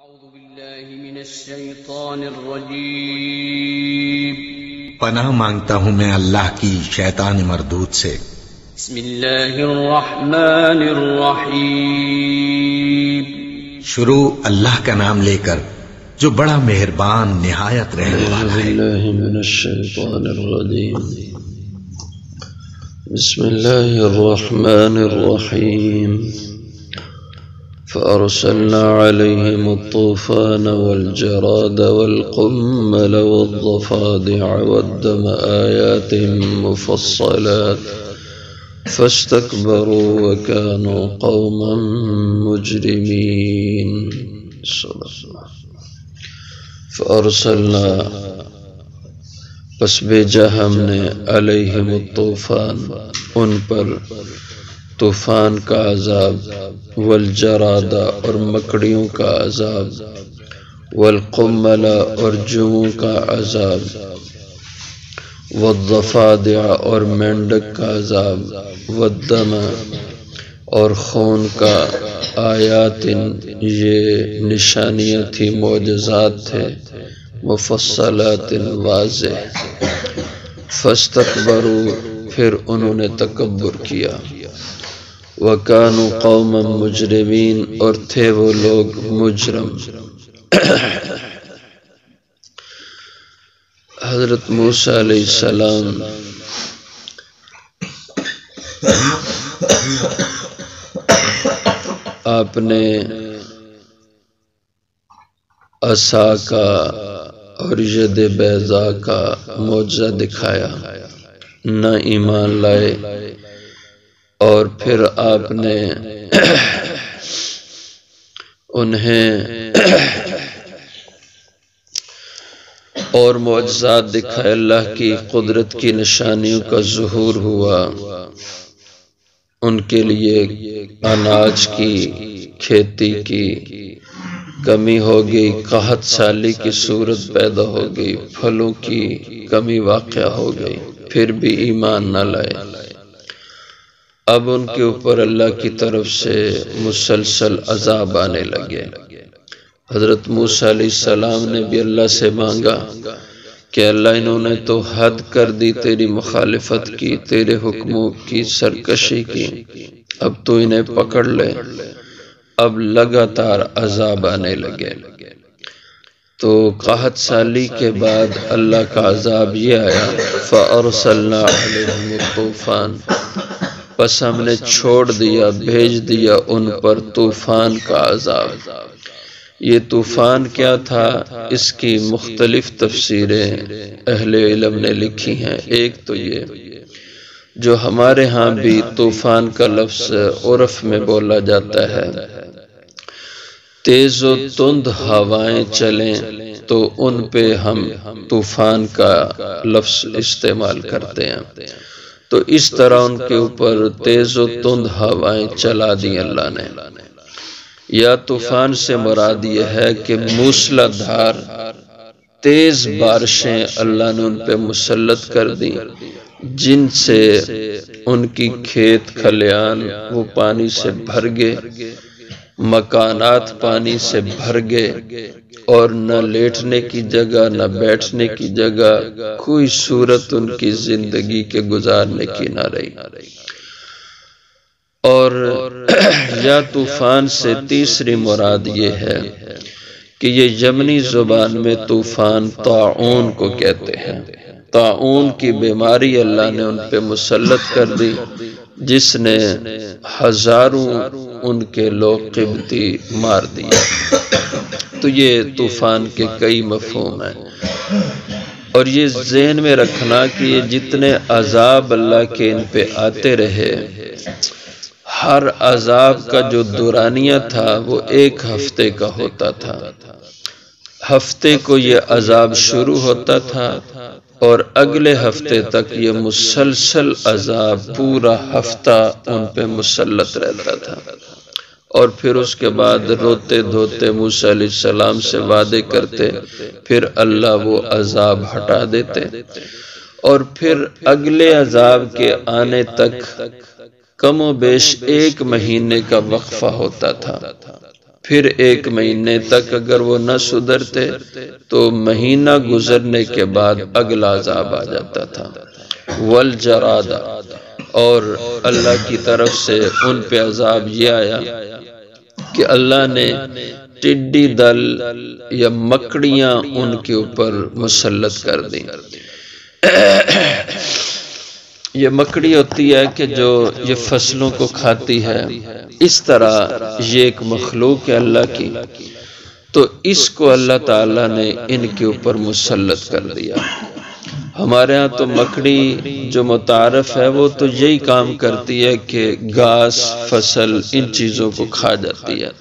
أعوذ بالله من الشيطان الرجيم پناہ مانگتا ہوں میں اللہ کی شیطان مردود سے۔ بسم الله الرحمن الرحيم شروع اللہ کا نام لے کر جو بڑا مہربان نہایت رحم والا أعوذ ہے۔ بالله من الشيطان الرجيم بسم الله الرحمن الرحيم فأرسلنا عليهم الطوفان والجراد والقمل والضفادع والدم آيات مفصلات فاستكبروا وكانوا قوما مجرمين فأرسلنا پس بھیجا ہم نے علیہم الطوفان ان پر طوفان کا عذاب، والجراد اور مکڑیوں کا عذاب، والقمل اور جوؤں کا عذاب، والضفادع اور مینڈک کا عذاب، والدم اور خون کا، آیات یہ نشانیاں تھی، معجزات تھے، مفصلات واضح، فاستکبروا پھر انہوں نے تکبر کیا، وَكَانُوا قَوْمًا مُجْرِمِينَ اور تھے وہ لوگ مجرم۔ حضرت موسیٰ علیہ السلام آپ نے عصا کا اور ید بیضاء کا معجزہ دکھایا، نہ ایمان لائے، اور پھر آپ نے انہیں اور معجزات دکھائے، اللہ کی قدرت کی نشانیوں کا ظہور ہوا، ان کے لیے اناج کی کھیتی کی کمی ہو گئی، قحط سالی کی صورت پیدا ہو گئی، پھلوں کی کمی واقع ہو گئی، پھر بھی ایمان نہ لائے۔ اب ان کے اوپر اللہ کی طرف سے مسلسل عذاب آنے لگے۔ حضرت موسیٰ علیہ السلام نے بھی اللہ سے مانگا کہ اللہ انہوں نے تو حد کر دی، تیری مخالفت کی، تیرے حکموں کی سرکشی کی، اب تو انہیں پکڑ لے۔ اب لگاتار عذاب آنے لگے، تو قحط سالی کے بعد اللہ کا عذاب یہ آیا، فَأَرْسَلْنَا عَلَيْهِمُ الطُّوفَانَ پس ہم نے چھوڑ دیا، بھیج دیا ان پر طوفان کا عذاب۔ یہ طوفان کیا تھا، اس کی مختلف تفسیریں اہل علم نے لکھی ہیں۔ ایک تو یہ جو ہمارے ہاں بھی طوفان کا لفظ عرف میں بولا جاتا ہے، تیز و تند ہوائیں چلیں تو ان پہ ہم طوفان کا لفظ استعمال کرتے ہیں، تو اس طرح ان کے اوپر تیز و تند ہوائیں چلا دی اللہ نے۔ یا طوفان سے مراد یہ ہے کہ موسلا دھار تیز بارشیں اللہ نے ان پہ مسلط کر دی، جن سے ان کی کھیت کھلیان وہ پانی سے بھر گئے، مکانات پانی سے بھر گئے، اور نہ لیٹنے کی جگہ نہ بیٹھنے کی جگہ، کوئی صورت ان کی زندگی کے گزارنے کی نہ رہی۔ اور یا طوفان سے تیسری مراد یہ ہے کہ یہ یمنی زبان میں طوفان طاعون کو کہتے ہیں۔ طاعون کی بیماری اللہ نے ان پہ مسلط کر دی، جس نے ہزاروں ان کے لوگ قبطی مار دیے۔ تو یہ طوفان کے کئی مفہوم ہیں، اور یہ ذہن میں رکھنا کہ یہ جتنے عذاب اللہ کے ان پہ آتے رہے، ہر عذاب کا جو دورانیہ تھا وہ ایک ہفتے کا ہوتا تھا۔ ہفتے کو یہ عذاب شروع ہوتا تھا اور اگلے ہفتے تک یہ مسلسل عذاب پورا ہفتہ ان پہ مسلط رہتا تھا، اور پھر اس کے بعد روتے دھوتے موسیٰ علیہ السلام سے وعدے کرتے، پھر اللہ وہ عذاب ہٹا دیتے، اور پھر اگلے عذاب کے آنے تک کم و بیش 1 مہینے کا وقفہ ہوتا تھا، پھر 1 مہینے تک اگر وہ نہ سدھرتے تو مہینہ گزرنے کے بعد اگلا عذاب آ جاتا تھا۔ والجراد، اور اللہ کی طرف سے ان پہ عذاب یہ آیا کہ اللہ نے ٹڈی دل یا مکڑیاں ان کے اوپر مسلط کر دیں۔ یہ مکڑی ہوتی ہے کہ جو یہ فصلوں کو کھاتی ہے، اس طرح یہ ایک مخلوق ہے اللہ کی، تو اس کو اللہ تعالیٰ نے ان کے اوپر مسلط کر دیا۔ ہمارے ہاں تو مکڑی جو متعارف ہے وہ تو یہی کام کرتی ہے کہ گھاس، فصل، ان چیزوں کو کھا جاتی ہے،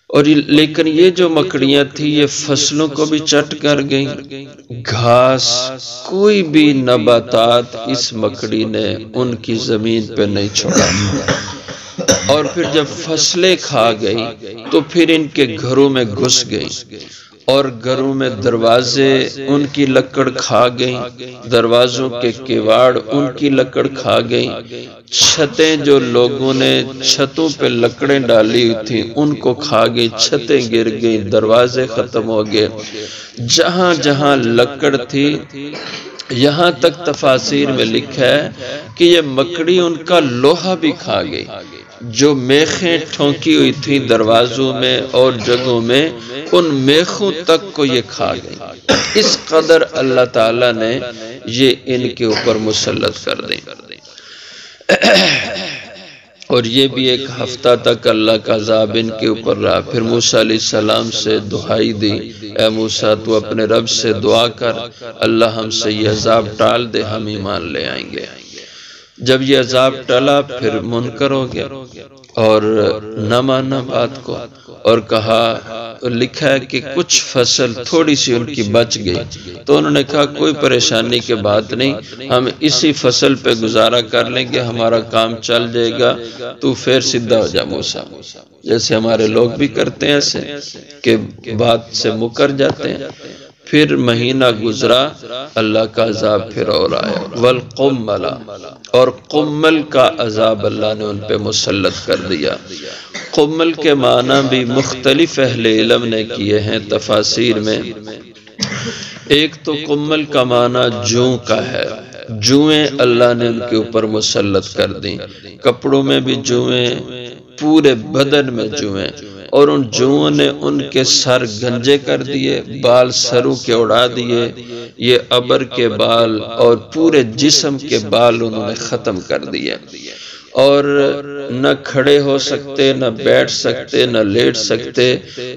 اور لیکن یہ جو مکڑیاں تھی یہ فصلوں کو بھی چٹ کر گئیں، گھاس، کوئی بھی نباتات اس مکڑی نے ان کی زمین پہ نہیں چھوڑا۔ اور پھر جب فصلیں کھا گئی تو پھر ان کے گھروں میں گھس گئی، اور گھروں میں دروازے ان کی لکڑ کھا گئیں، دروازوں کے کیواڑ ان کی لکڑ کھا گئیں، چھتیں جو لوگوں نے چھتوں پہ لکڑیں ڈالی ہوئی تھیں ان کو کھا گئی، چھتیں گر گئیں، دروازے ختم ہو گئے، جہاں جہاں لکڑ تھی۔ یہاں تک تفاسیر میں لکھا ہے کہ یہ مکڑی ان کا لوہا بھی کھا گئی، جو میخیں ٹھونکی ہوئی تھیں دروازوں میں اور جگہوں میں، ان میخوں تک کو یہ کھا گئی۔ اس قدر اللہ تعالیٰ نے یہ ان کے اوپر مسلط کر دیں، اور یہ بھی 1 ہفتہ تک اللہ کا عذاب ان کے اوپر رہا۔ پھر موسیٰ علیہ السلام سے دعائی دی، اے موسیٰ تو اپنے رب سے دعا کر، اللہ ہم سے یہ عذاب ٹال دے، ہم ایمان لے آئیں گے۔ جب یہ عذاب ٹلا پھر منکر ہو گیا اور نہ مانا بات کو، اور کہا، لکھا ہے کہ کچھ فصل تھوڑی سی ان کی بچ گئی تو انہوں نے کہا کوئی پریشانی کی بات نہیں، ہم اسی فصل پہ گزارا کر لیں گے، ہمارا کام چل جائے گا، تو پھر سیدھا ہو جا موسیٰ۔ جیسے ہمارے لوگ بھی کرتے ہیں ایسے کہ بات سے مکر جاتے ہیں۔ پھر مہینہ گزرا، اللہ کا عذاب پھر اور آیا۔ والقمل، اور قمل کا عذاب اللہ نے ان پہ مسلط کر دیا۔ قمل کے معنی بھی مختلف اہل علم نے کیے ہیں تفاسیر میں۔ ایک تو قمل کا معنی جوں کا ہے، جوئیں اللہ نے ان کے اوپر مسلط کر دیں، کپڑوں میں بھی جوئیں، پورے بدن میں جوئیں، اور ان جوؤں نے ان کے سر گنجے کر دیے، بال سروں کے اڑا دیے، یہ ابر کے بال اور پورے جسم کے بال انہوں نے ختم کر دیے، اور نہ کھڑے ہو سکتے، نہ بیٹھ سکتے، نہ لیٹ سکتے،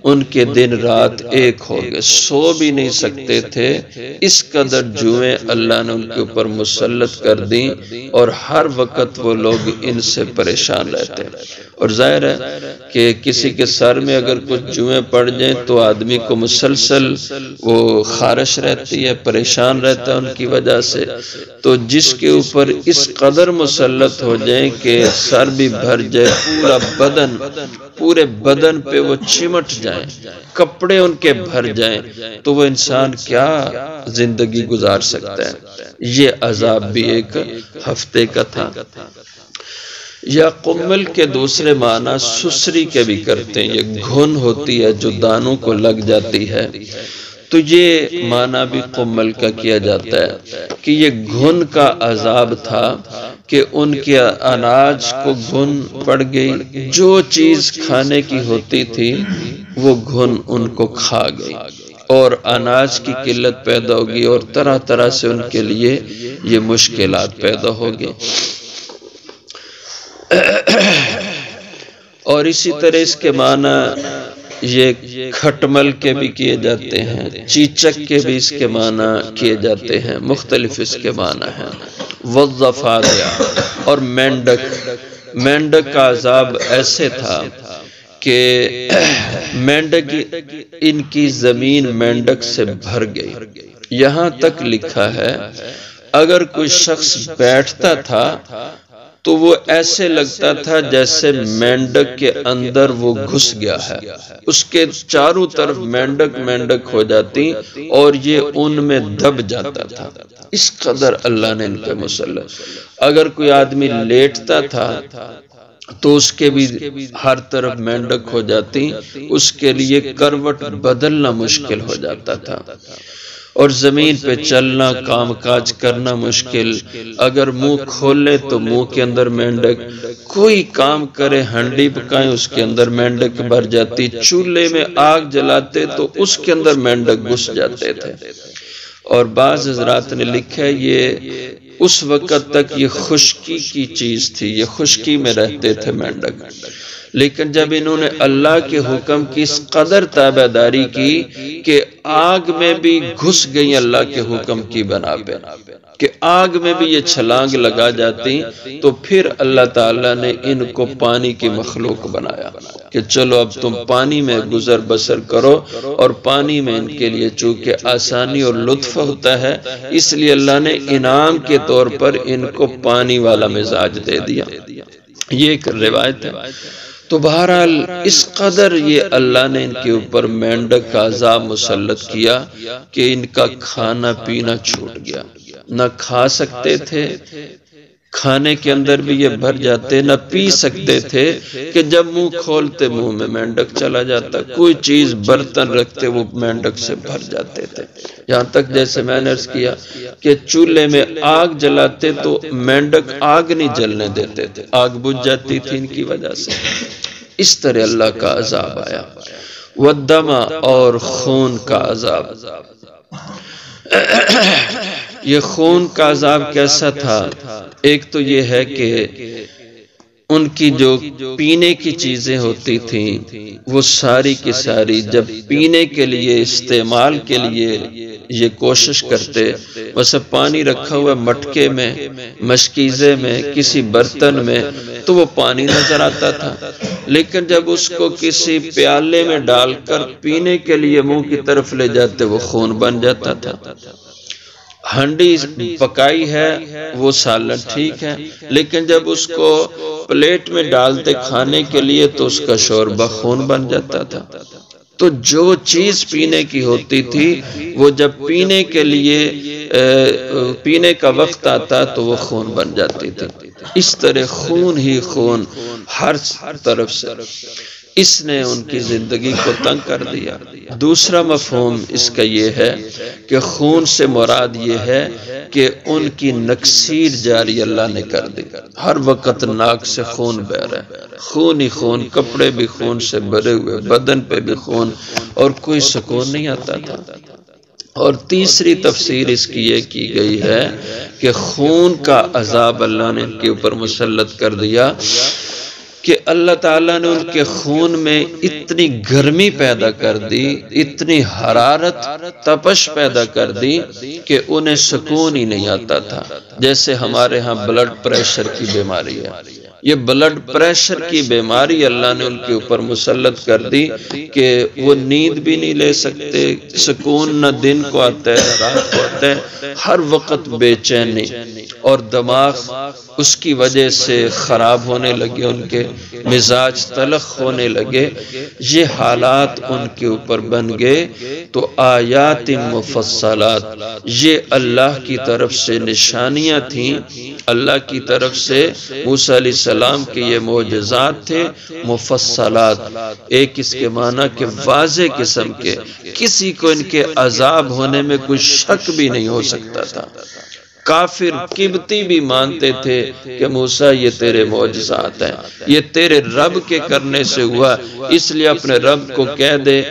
ان کے دن رات ایک ہو گئے، سو بھی نہیں سکتے تھے، اس قدر جوئیں اللہ نے ان کے اوپر مسلط کر دیں، اور ہر وقت وہ لوگ ان سے پریشان رہتے ہیں۔ اور ظاہر ہے کہ کسی کے سر میں اگر کچھ جوئیں پڑ جائیں تو آدمی کو مسلسل وہ خارش رہتی ہے، پریشان رہتا ہے ان کی وجہ سے، تو جس کے اوپر اس قدر مسلط ہو جائیں کہ سر بھی بھر جائے، پورے بدن پہ وہ چمٹ جائیں، کپڑے ان کے بھر جائیں، تو وہ انسان کیا زندگی گزار سکتا ہے۔ یہ عذاب بھی 1 ہفتے کا تھا۔ یا قمل کے دوسرے معنی سسری کے بھی کرتے ہیں، یہ گھن ہوتی ہے جو دانوں کو لگ جاتی ہے، تو یہ معنی بھی قمل کا کیا جاتا ہے کہ یہ گھن کا عذاب تھا کہ ان کے اناج کو گھن پڑ گئی، جو چیز کھانے کی ہوتی تھی وہ گھن ان کو کھا گئی، اور اناج کی قلت پیدا ہوگی، اور طرح طرح سے ان کے لیے یہ مشکلات پیدا ہوگی۔ اور اسی طرح اس کے معنی یہ کھٹمل کے بھی کیے جاتے ہیں، چیچک کے بھی اس کے معنی کیے جاتے ہیں، مختلف اس کے معنی ہیں۔ والضفادع، اور مینڈک کا عذاب ایسے تھا کہ مینڈک ان کی زمین مینڈک سے بھر گئی، یہاں تک لکھا ہے اگر کوئی شخص بیٹھتا تھا تو وہ ایسے لگتا تھا جیسے مینڈک کے اندر وہ گھس گیا ہے، اس کے چاروں طرف مینڈک ہو جاتی اور یہ ان میں دب جاتا تھا، اس قدر اللہ نے ان پہ مسلط۔ اگر کوئی آدمی لیٹتا تھا تو اس کے بھی ہر طرف مینڈک ہو جاتی، اس کے لیے کروٹ بدلنا مشکل ہو جاتا تھا، اور زمین پہ چلنا، کام کاج کرنا مشکل۔ اگر منہ کھولے تو منہ کے اندر مینڈک، کوئی کام کرے، ہنڈی پکائیں اس کے اندر مینڈک بھر جاتی، چولہے میں آگ جلاتے تو اس کے اندر مینڈک گھس جاتے تھے۔ اور بعض حضرات نے لکھا ہے یہ اس وقت تک یہ خشکی کی چیز تھی، یہ خشکی میں رہتے تھے مینڈک، لیکن جب انہوں نے اللہ کے حکم کی اس قدر تابعداری کی کہ آگ میں بھی گھس گئی اللہ کے حکم کی بنا پہ، کہ آگ میں بھی یہ چھلانگ لگا جاتی، تو پھر اللہ تعالیٰ نے ان کو پانی کی مخلوق بنایا کہ چلو اب تم پانی میں گزر بسر کرو، اور پانی میں ان کے لیے چونکہ آسانی اور لطف ہوتا ہے، اس لیے اللہ نے انعام کے طور پر ان کو پانی والا مزاج دے دیا۔ یہ ایک روایت ہے۔ تو بہرحال اس قدر یہ اللہ نے ان کے اوپر مینڈک کا عذاب مسلط کیا کہ ان کا کھانا پینا چھوٹ گیا، نہ کھا سکتے تھے، کھانے کے اندر بھی یہ بھر جاتے، نہ پی سکتے تھے کہ جب منہ کھولتے منہ میں مینڈک چلا جاتا، کوئی چیز برتن رکھتے وہ مینڈک سے بھر جاتے تھے، یہاں تک جیسے میں نے عرض کیا کہ چولہے میں آگ جلاتے تو مینڈک آگ نہیں جلنے دیتے تھے، آگ بجھ جاتی تھی ان کی وجہ سے۔ اس طرح اللہ کا عذاب آیا۔ والدم، اور خون کا عذاب۔ یہ خون کا عذاب کیسا تھا؟ ایک تو یہ ہے کہ ان کی جو پینے کی چیزیں ہوتی تھیں وہ ساری کی ساری جب پینے کے لیے استعمال کے لیے یہ کوشش کرتے، ویسے پانی رکھا ہوا مٹکے میں، مشکیزے میں، کسی برتن میں، تو وہ پانی نظر آتا تھا، لیکن جب اس کو کسی پیالے میں ڈال کر پینے کے لیے منہ کی طرف لے جاتے وہ خون بن جاتا تھا۔ ہنڈی پکائی ہے وہ سالن ٹھیک ہے، لیکن جب اس کو پلیٹ میں ڈالتے کھانے کے لیے تو اس کا شوربہ خون بن جاتا تھا۔ تو جو چیز پینے کی ہوتی تھی وہ جب پینے کے لیے پینے کا وقت آتا تو وہ خون بن جاتی تھی۔ اس طرح خون ہی خون ہر طرف سے، اس نے ان کی زندگی کو تنگ کر دیا۔ دوسرا مفہوم اس کا یہ ہے کہ خون سے مراد یہ ہے کہ ان کی نکسیر جاری اللہ نے کر دی، ہر وقت ناک سے خون بہ رہا ہے، خون ہی خون، کپڑے بھی خون سے بھرے ہوئے، بدن پہ بھی خون، اور کوئی سکون نہیں آتا تھا۔ اور تیسری تفسیر اس کی یہ کی گئی ہے کہ خون کا عذاب اللہ نے ان کے اوپر مسلط کر دیا کہ اللہ تعالیٰ نے ان کے خون میں اتنی گرمی پیدا کر دی، اتنی حرارت، تپش پیدا کر دی کہ انہیں سکون ہی نہیں آتا تھا۔ جیسے ہمارے ہاں بلڈ پریشر کی بیماری ہے، یہ بلڈ پریشر کی بیماری اللہ نے ان کے اوپر مسلط کر دی کہ وہ نیند بھی نہیں لے سکتے، سکون نہ دن کو آتا ہے نہ رات کو آتا ہے، ہر وقت بے چینی، اور دماغ اس کی وجہ سے خراب ہونے لگے، ان کے مزاج تلخ ہونے لگے، یہ حالات ان کے اوپر بن گئے۔ تو آیات مفصلات، یہ اللہ کی طرف سے نشانیاں تھیں، اللہ کی طرف سے موسیٰ علیہ السلام کے یہ معجزات تھے مفصلات، ایک اس کے معنی کہ واضح قسم کے، کسی کو ان کے عذاب ہونے میں کوئی شک بھی نہیں ہو سکتا تھا۔ کافر قبطی بھی مانتے تھے کہ موسیٰ یہ تیرے معجزات ہیں، یہ تیرے رب کے کرنے سے ہوا، اس لیے اپنے رب کو کہہ دے،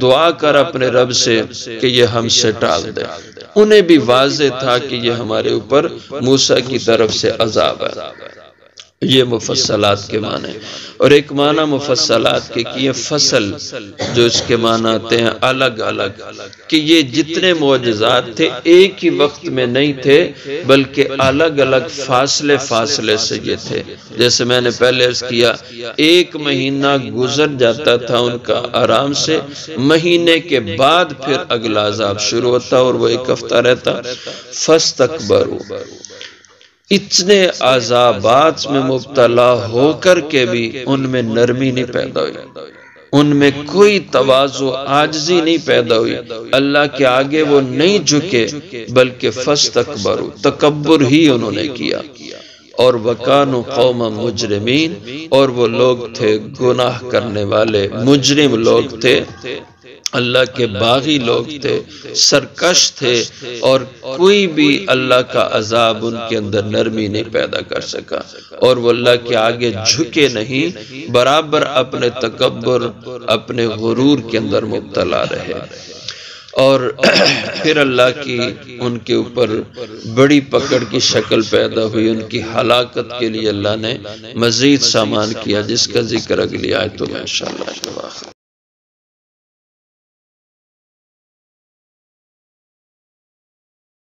دعا کر اپنے رب سے کہ یہ ہم سے ٹال دے۔ انہیں بھی واضح تھا کہ یہ ہمارے اوپر موسیٰ کی طرف سے عذاب ہے۔ یہ مفصلات کے معنی، اور ایک معنی مفصلات کے کیے فصل، جو اس کے معنی آتے ہیں الگ الگ، کہ یہ جتنے معجزات تھے ایک ہی وقت میں نہیں تھے بلکہ الگ الگ فاصلے فاصلے سے یہ تھے۔ جیسے میں نے پہلے عرض کیا، ایک مہینہ گزر جاتا تھا ان کا آرام سے، مہینے کے بعد پھر اگلا عذاب شروع ہوتا اور وہ ایک ہفتہ رہتا۔ فاستکبروا، اتنے عذابات میں مبتلا ہو کر کے بھی ان میں نرمی نہیں پیدا ہوئی، ان میں کوئی تواضع عاجزی نہیں پیدا ہوئی، اللہ کے آگے وہ نہیں جھکے، بلکہ فاستکبروا، تکبر ہی انہوں نے کیا۔ اور وکانوا قوما مجرمین، اور وہ لوگ تھے گناہ کرنے والے، مجرم لوگ تھے، اللہ کے باغی لوگ تھے، سرکش تھے، اور کوئی بھی اللہ کا عذاب ان کے اندر نرمی نہیں پیدا کر سکا، اور وہ اللہ کے آگے جھکے نہیں، برابر اپنے تکبر، اپنے غرور کے اندر مبتلا رہے۔ اور پھر اللہ کی ان کے اوپر بڑی پکڑ کی شکل پیدا ہوئی، ان کی ہلاکت کے لیے اللہ نے مزید سامان کیا، جس کا ذکر اگلی آیتوں میں انشاءاللہ۔